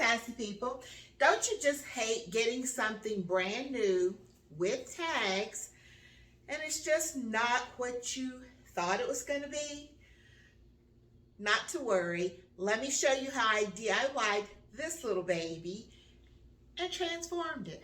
Sassy People. Don't you just hate getting something brand new with tags and it's just not what you thought it was going to be? Not to worry. Let me show you how I DIY'd this little baby and transformed it.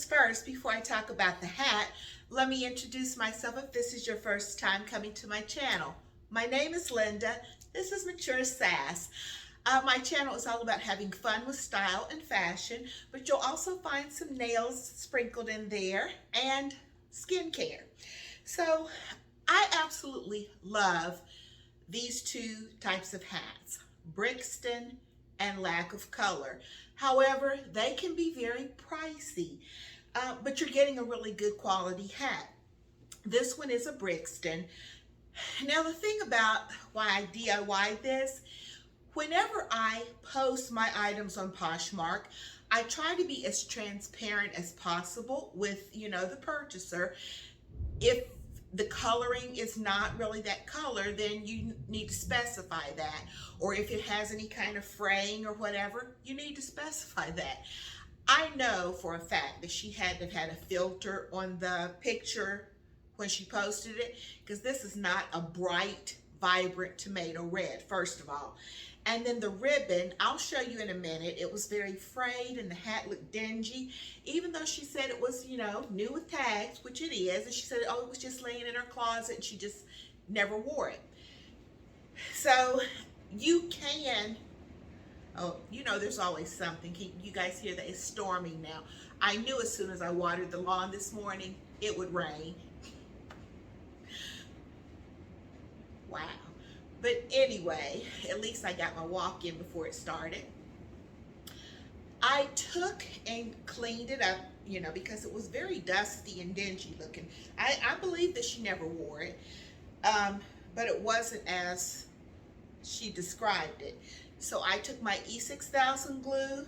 First, before I talk about the hat, let me introduce myself if this is your first time coming to my channel. My name is Linda. This is Mature Sass. My channel is all about having fun with style and fashion, but you'll also find some nails sprinkled in there and skincare. So I absolutely love these two types of hats, Brixton and Lack of Color. However, they can be very pricey. But you're getting a really good quality hat. This one is a Brixton. Now the thing about why I DIY this, whenever I post my items on Poshmark, I try to be as transparent as possible with, the purchaser. If the coloring is not really that color, then you need to specify that. Or if it has any kind of fraying or whatever, you need to specify that. I know for a fact that she had to have had a filter on the picture when she posted it, because this is not a bright, vibrant tomato red, first of all. And then the ribbon, I'll show you in a minute, it was very frayed and the hat looked dingy, even though she said it was, new with tags, which it is, and she said, oh, it was just laying in her closet and she just never wore it. So you can, oh, there's always something. Can you guys hear that? It's storming now. I knew as soon as I watered the lawn this morning, it would rain. Wow. But anyway, at least I got my walk in before it started. I took and cleaned it up, because it was very dusty and dingy looking. I believe that she never wore it, but it wasn't as she described it. So I took my E6000 glue,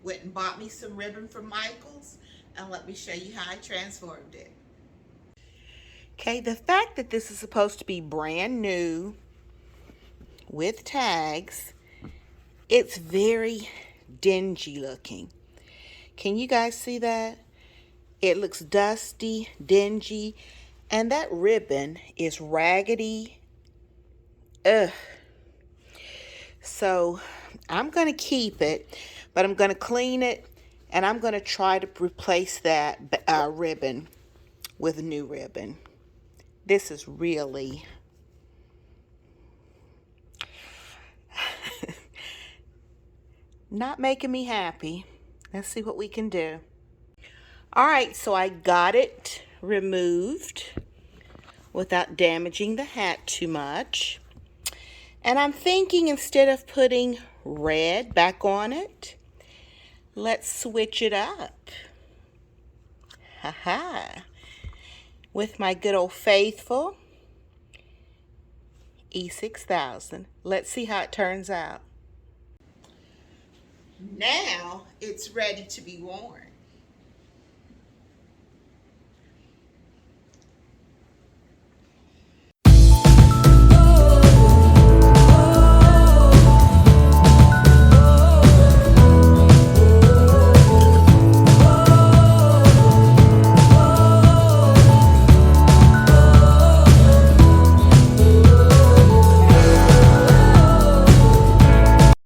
went and bought me some ribbon from Michael's, and let me show you how I transformed it. Okay, the fact that this is supposed to be brand new with tags, it's very dingy looking. Can you guys see that? It looks dusty, dingy, and that ribbon is raggedy. Ugh. So I'm going to keep it, but I'm going to clean it, and I'm going to try to replace that ribbon with a new ribbon. This is really not making me happy. Let's see what we can do. All right, so I got it removed without damaging the hat too much. And I'm thinking instead of putting red back on it, let's switch it up. Ha-ha. With my good old faithful E6000. Let's see how it turns out. Now it's ready to be worn.